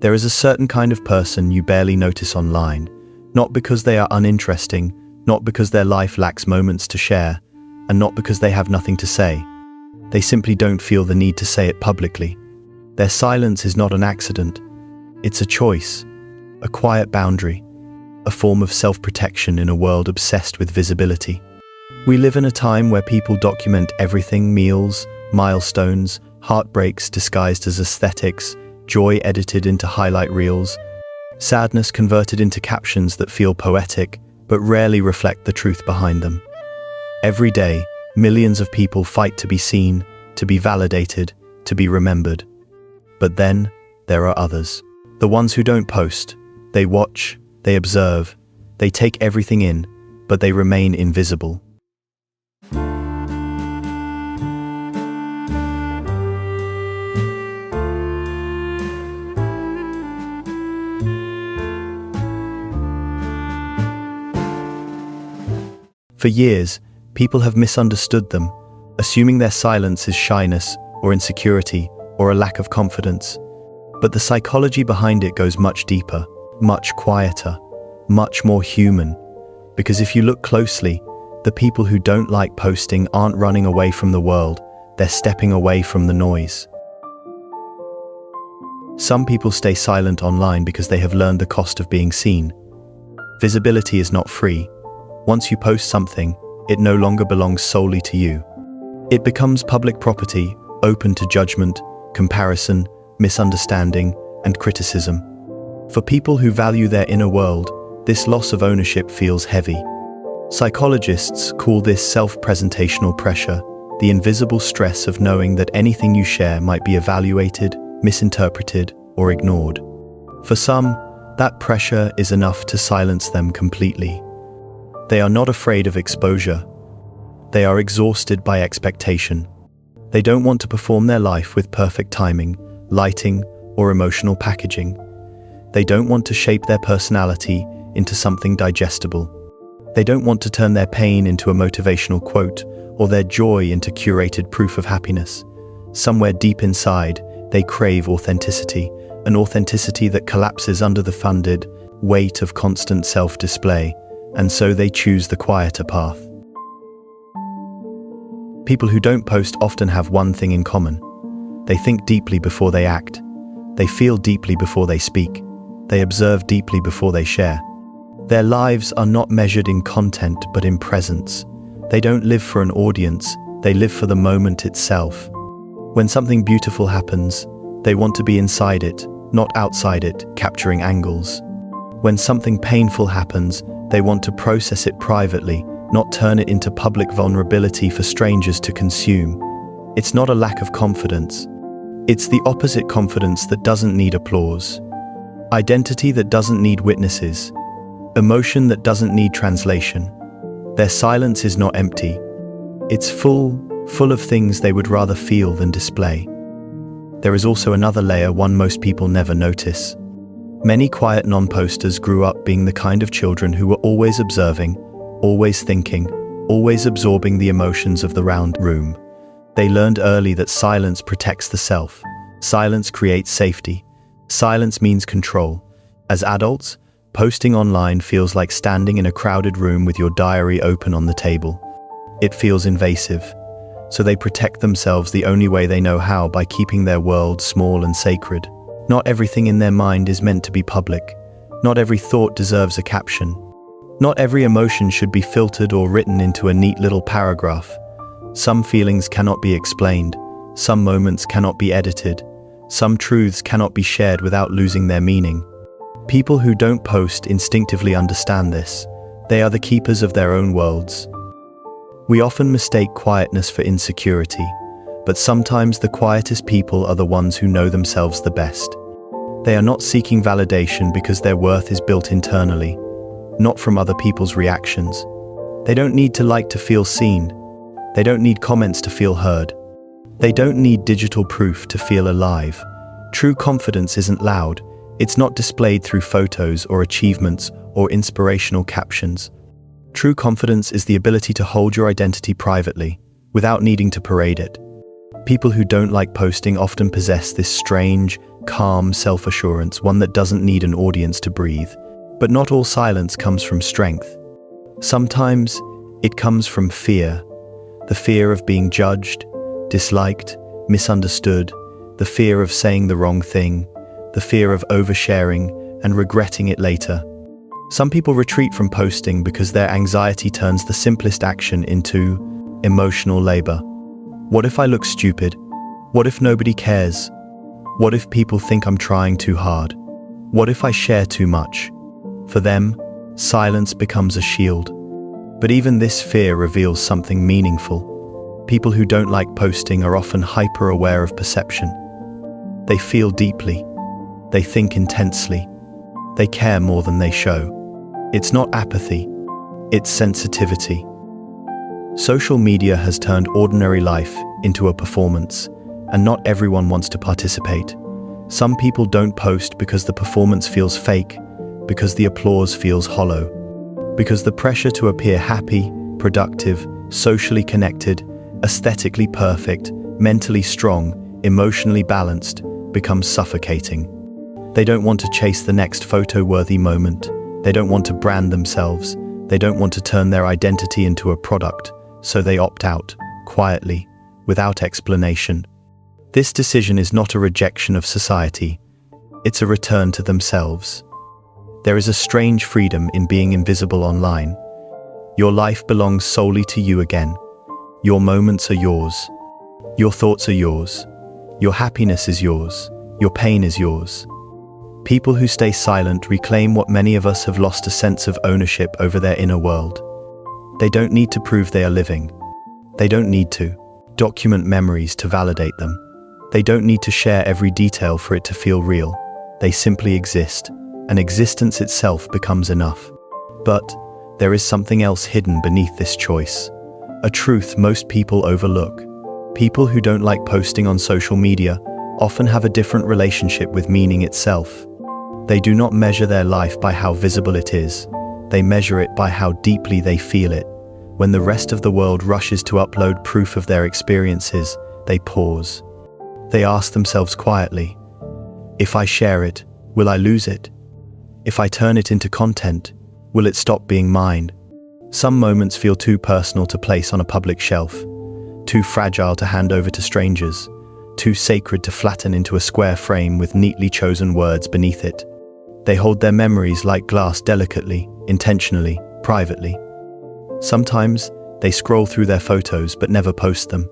There is a certain kind of person you barely notice online, not because they are uninteresting, not because their life lacks moments to share, and not because they have nothing to say. They simply don't feel the need to say it publicly. Their silence is not an accident. It's a choice, a quiet boundary, a form of self-protection in a world obsessed with visibility. We live in a time where people document everything: meals, milestones, heartbreaks disguised as aesthetics, joy edited into highlight reels, sadness converted into captions that feel poetic but rarely reflect the truth behind them. Every day, millions of people fight to be seen, to be validated, to be remembered. But then, there are others. The ones who don't post. They watch, they observe, they take everything in, but they remain invisible. For years, people have misunderstood them, assuming their silence is shyness or insecurity or a lack of confidence. But the psychology behind it goes much deeper, much quieter, much more human. Because if you look closely, the people who don't like posting aren't running away from the world, they're stepping away from the noise. Some people stay silent online because they have learned the cost of being seen. Visibility is not free. Once you post something, it no longer belongs solely to you. It becomes public property, open to judgment, comparison, misunderstanding, and criticism. For people who value their inner world, this loss of ownership feels heavy. Psychologists call this self-presentational pressure, the invisible stress of knowing that anything you share might be evaluated, misinterpreted, or ignored. For some, that pressure is enough to silence them completely. They are not afraid of exposure. They are exhausted by expectation. They don't want to perform their life with perfect timing, lighting, or emotional packaging. They don't want to shape their personality into something digestible. They don't want to turn their pain into a motivational quote or their joy into curated proof of happiness. Somewhere deep inside, they crave authenticity, an authenticity that collapses under the funded weight of constant self-display, and so they choose the quieter path. People who don't post often have one thing in common. They think deeply before they act. They feel deeply before they speak. They observe deeply before they share. Their lives are not measured in content but in presence. They don't live for an audience, they live for the moment itself. When something beautiful happens, they want to be inside it, not outside it, capturing angles. When something painful happens, they want to process it privately, not turn it into public vulnerability for strangers to consume. It's not a lack of confidence. It's the opposite confidence that doesn't need applause. Identity that doesn't need witnesses. Emotion that doesn't need translation. Their silence is not empty. It's full of things they would rather feel than display. There is also another layer, one most people never notice. Many quiet non-posters grew up being the kind of children who were always observing, always thinking, always absorbing the emotions of the round room. They learned early that silence protects the self. Silence creates safety. Silence means control. As adults, posting online feels like standing in a crowded room with your diary open on the table. It feels invasive. So they protect themselves the only way they know how, by keeping their world small and sacred. Not everything in their mind is meant to be public. Not every thought deserves a caption. Not every emotion should be filtered or written into a neat little paragraph. Some feelings cannot be explained. Some moments cannot be edited. Some truths cannot be shared without losing their meaning. People who don't post instinctively understand this. They are the keepers of their own worlds. We often mistake quietness for insecurity, but sometimes the quietest people are the ones who know themselves the best. They are not seeking validation because their worth is built internally, not from other people's reactions. They don't need to like to feel seen. They don't need comments to feel heard. They don't need digital proof to feel alive. True confidence isn't loud. It's not displayed through photos or achievements or inspirational captions. True confidence is the ability to hold your identity privately, without needing to parade it. People who don't like posting often possess this strange, calm self-assurance, one that doesn't need an audience to breathe. But not all silence comes from strength. Sometimes it comes from fear. The fear of being judged, disliked, misunderstood, the fear of saying the wrong thing, the fear of oversharing and regretting it later. Some people retreat from posting because their anxiety turns the simplest action into emotional labor. What if I look stupid? What if nobody cares? What if people think I'm trying too hard? What if I share too much? For them, silence becomes a shield. But even this fear reveals something meaningful. People who don't like posting are often hyper-aware of perception. They feel deeply. They think intensely. They care more than they show. It's not apathy, it's sensitivity. Social media has turned ordinary life into a performance, and not everyone wants to participate. Some people don't post because the performance feels fake, because the applause feels hollow, because the pressure to appear happy, productive, socially connected, aesthetically perfect, mentally strong, emotionally balanced, becomes suffocating. They don't want to chase the next photo-worthy moment. They don't want to brand themselves. They don't want to turn their identity into a product, so they opt out, quietly, without explanation. This decision is not a rejection of society. It's a return to themselves. There is a strange freedom in being invisible online. Your life belongs solely to you again. Your moments are yours. Your thoughts are yours. Your happiness is yours. Your pain is yours. People who stay silent reclaim what many of us have lost: a sense of ownership over their inner world. They don't need to prove they are living. They don't need to document memories to validate them. They don't need to share every detail for it to feel real. They simply exist, and existence itself becomes enough. But there is something else hidden beneath this choice, a truth most people overlook. People who don't like posting on social media often have a different relationship with meaning itself. They do not measure their life by how visible it is. They measure it by how deeply they feel it. When the rest of the world rushes to upload proof of their experiences, they pause. They ask themselves quietly, if I share it, will I lose it? If I turn it into content, will it stop being mine? Some moments feel too personal to place on a public shelf, too fragile to hand over to strangers, too sacred to flatten into a square frame with neatly chosen words beneath it. They hold their memories like glass, delicately, intentionally, privately. Sometimes they scroll through their photos but never post them,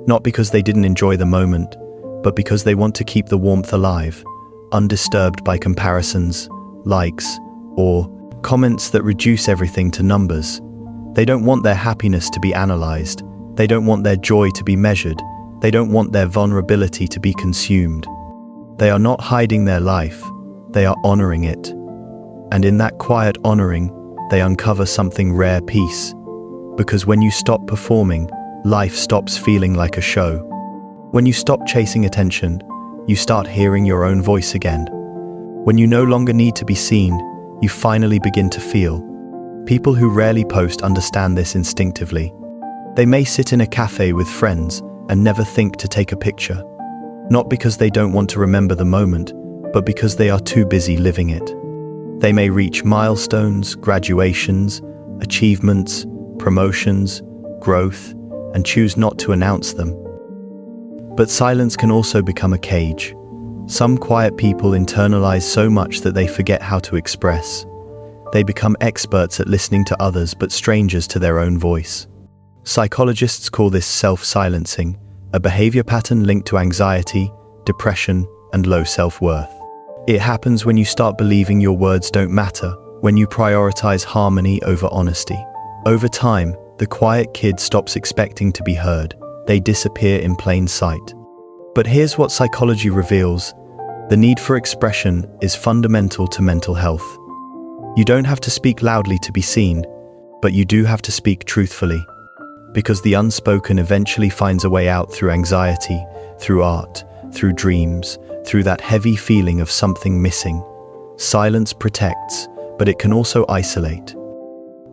not because they didn't enjoy the moment, but because they want to keep the warmth alive, undisturbed by comparisons, likes, or comments that reduce everything to numbers. They don't want their happiness to be analyzed. They don't want their joy to be measured. They don't want their vulnerability to be consumed. They are not hiding their life. They are honoring it. And in that quiet honoring, they uncover something rare: peace. Because when you stop performing, life stops feeling like a show. When you stop chasing attention, you start hearing your own voice again. When you no longer need to be seen, you finally begin to feel. People who rarely post understand this instinctively. They may sit in a cafe with friends and never think to take a picture. Not because they don't want to remember the moment, but because they are too busy living it. They may reach milestones, graduations, achievements, promotions, growth, and choose not to announce them. But silence can also become a cage. Some quiet people internalize so much that they forget how to express. They become experts at listening to others but strangers to their own voice. Psychologists call this self-silencing, a behavior pattern linked to anxiety, depression, and low self-worth. It happens when you start believing your words don't matter, when you prioritize harmony over honesty. Over time, the quiet kid stops expecting to be heard. They disappear in plain sight. But here's what psychology reveals: the need for expression is fundamental to mental health. You don't have to speak loudly to be seen, but you do have to speak truthfully. Because the unspoken eventually finds a way out through anxiety, through art, through dreams, through that heavy feeling of something missing. Silence protects, but it can also isolate.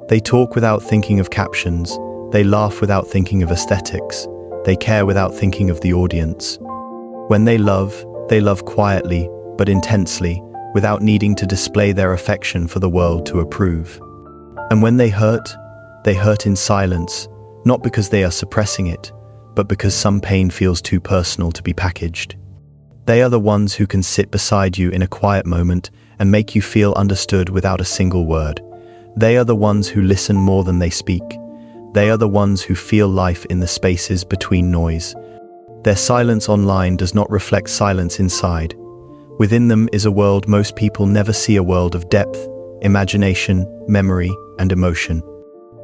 They talk without thinking of captions. They laugh without thinking of aesthetics. They care without thinking of the audience. When they love, They love quietly, but intensely, without needing to display their affection for the world to approve. And when they hurt in silence, not because they are suppressing it, but because some pain feels too personal to be packaged. They are the ones who can sit beside you in a quiet moment and make you feel understood without a single word. They are the ones who listen more than they speak. They are the ones who feel life in the spaces between noise. Their silence online does not reflect silence inside. Within them is a world most people never see, a world of depth, imagination, memory, and emotion.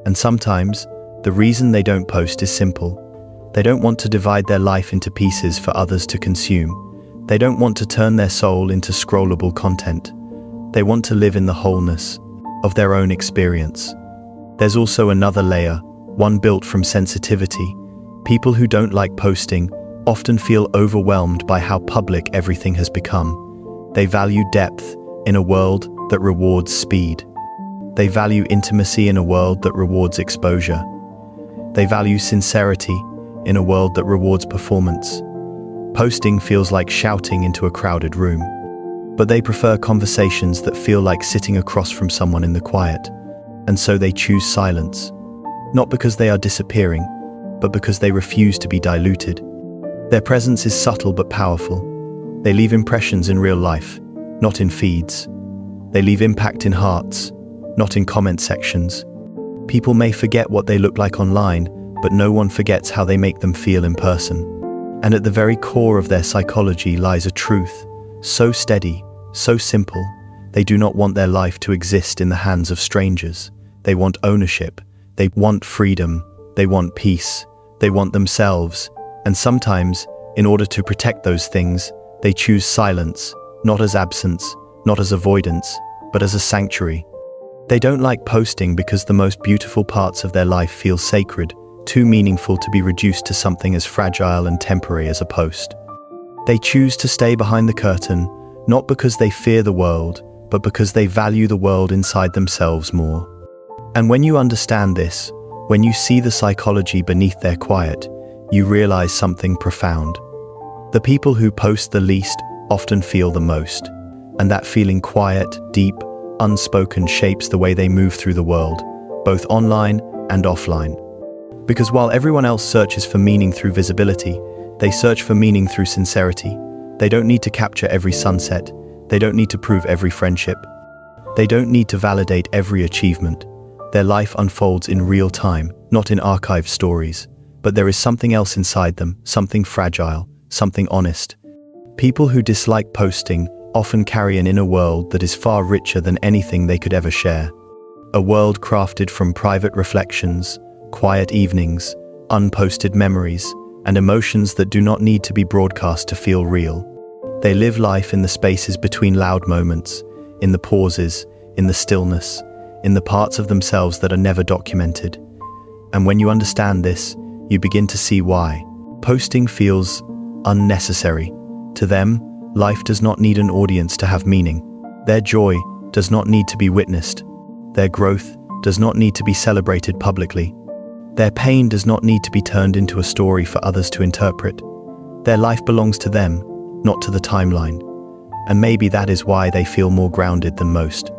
And sometimes, the reason they don't post is simple. They don't want to divide their life into pieces for others to consume. They don't want to turn their soul into scrollable content. They want to live in the wholeness of their own experience. There's also another layer, one built from sensitivity. People who don't like posting often feel overwhelmed by how public everything has become. They value depth in a world that rewards speed. They value intimacy in a world that rewards exposure. They value sincerity in a world that rewards performance. Posting feels like shouting into a crowded room. But they prefer conversations that feel like sitting across from someone in the quiet. And so they choose silence. Not because they are disappearing, but because they refuse to be diluted. Their presence is subtle but powerful. They leave impressions in real life, not in feeds. They leave impact in hearts, not in comment sections. People may forget what they look like online, but no one forgets how they make them feel in person. And at the very core of their psychology lies a truth, so steady, so simple. They do not want their life to exist in the hands of strangers. They want ownership. They want freedom. They want peace. They want themselves. And sometimes, in order to protect those things, they choose silence, not as absence, not as avoidance, but as a sanctuary. They don't like posting because the most beautiful parts of their life feel sacred, too meaningful to be reduced to something as fragile and temporary as a post. They choose to stay behind the curtain, not because they fear the world, but because they value the world inside themselves more. And when you understand this, when you see the psychology beneath their quiet, you realize something profound. The people who post the least often feel the most, and that feeling, quiet, deep, unspoken, shapes the way they move through the world, both online and offline. Because while everyone else searches for meaning through visibility, they search for meaning through sincerity. They don't need to capture every sunset. They don't need to prove every friendship. They don't need to validate every achievement. Their life unfolds in real time, not in archived stories. But there is something else inside them, something fragile, something honest. People who dislike posting often carry an inner world that is far richer than anything they could ever share. A world crafted from private reflections, quiet evenings, unposted memories, and emotions that do not need to be broadcast to feel real. They live life in the spaces between loud moments, in the pauses, in the stillness, in the parts of themselves that are never documented. And when you understand this, you begin to see why. Posting feels unnecessary. To them, life does not need an audience to have meaning. Their joy does not need to be witnessed. Their growth does not need to be celebrated publicly. Their pain does not need to be turned into a story for others to interpret. Their life belongs to them, not to the timeline. And maybe that is why they feel more grounded than most.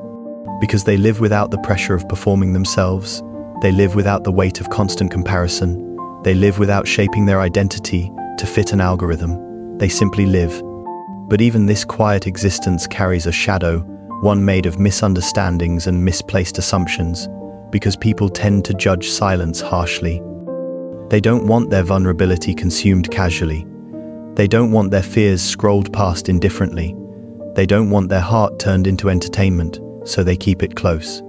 Because they live without the pressure of performing themselves. They live without the weight of constant comparison. They live without shaping their identity to fit an algorithm. They simply live. But even this quiet existence carries a shadow, one made of misunderstandings and misplaced assumptions, because people tend to judge silence harshly. They don't want their vulnerability consumed casually. They don't want their fears scrolled past indifferently. They don't want their heart turned into entertainment, so they keep it close.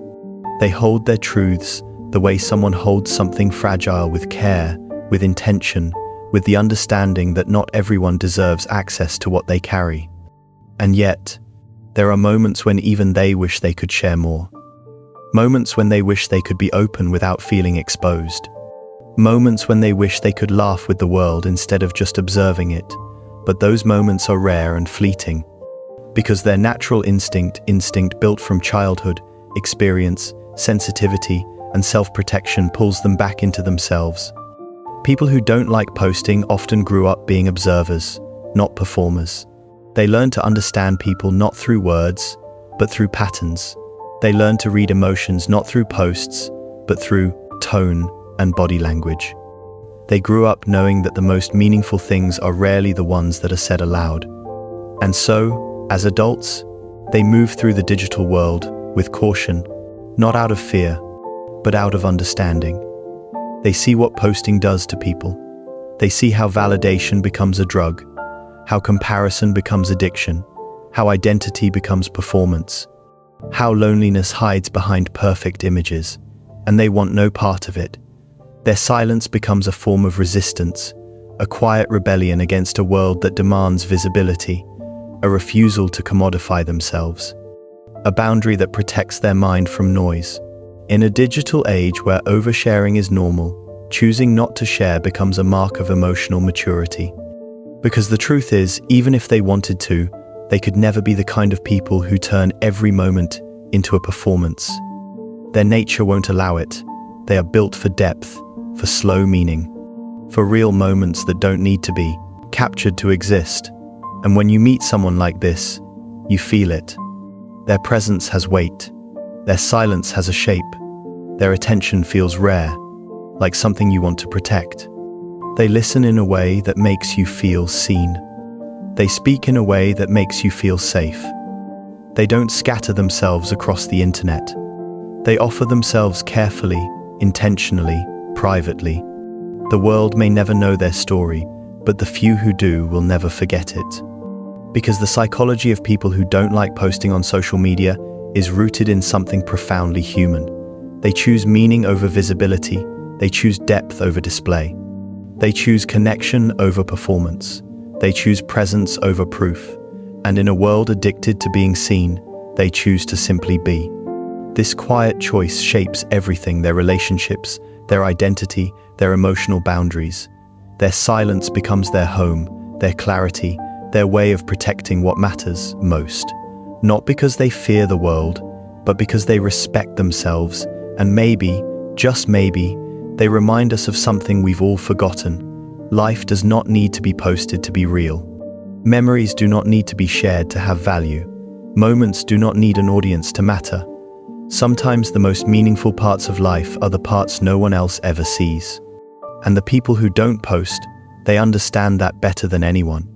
They hold their truths the way someone holds something fragile, with care, with intention, with the understanding that not everyone deserves access to what they carry. And yet, there are moments when even they wish they could share more. Moments when they wish they could be open without feeling exposed. Moments when they wish they could laugh with the world instead of just observing it. But those moments are rare and fleeting. Because their natural instinct built from childhood, experience, sensitivity, and self-protection pulls them back into themselves. People who don't like posting often grew up being observers, not performers. They learn to understand people not through words, but through patterns. They learn to read emotions not through posts, but through tone and body language. They grew up knowing that the most meaningful things are rarely the ones that are said aloud. And so, as adults, they move through the digital world with caution, not out of fear, but out of understanding. They see what posting does to people. They see how validation becomes a drug, how comparison becomes addiction, how identity becomes performance, how loneliness hides behind perfect images, and they want no part of it. Their silence becomes a form of resistance, a quiet rebellion against a world that demands visibility, a refusal to commodify themselves, a boundary that protects their mind from noise. In a digital age where oversharing is normal, choosing not to share becomes a mark of emotional maturity. Because the truth is, even if they wanted to, they could never be the kind of people who turn every moment into a performance. Their nature won't allow it. They are built for depth, for slow meaning, for real moments that don't need to be captured to exist. And when you meet someone like this, you feel it. Their presence has weight. Their silence has a shape. Their attention feels rare, like something you want to protect. They listen in a way that makes you feel seen. They speak in a way that makes you feel safe. They don't scatter themselves across the internet. They offer themselves carefully, intentionally, privately. The world may never know their story, but the few who do will never forget it. Because the psychology of people who don't like posting on social media is rooted in something profoundly human. They choose meaning over visibility. They choose depth over display. They choose connection over performance. They choose presence over proof. And in a world addicted to being seen, they choose to simply be. This quiet choice shapes everything: their relationships, their identity, their emotional boundaries. Their silence becomes their home, their clarity, their way of protecting what matters most. Not because they fear the world, but because they respect themselves, and maybe, just maybe, they remind us of something we've all forgotten. Life does not need to be posted to be real. Memories do not need to be shared to have value. Moments do not need an audience to matter. Sometimes the most meaningful parts of life are the parts no one else ever sees. And the people who don't post, they understand that better than anyone.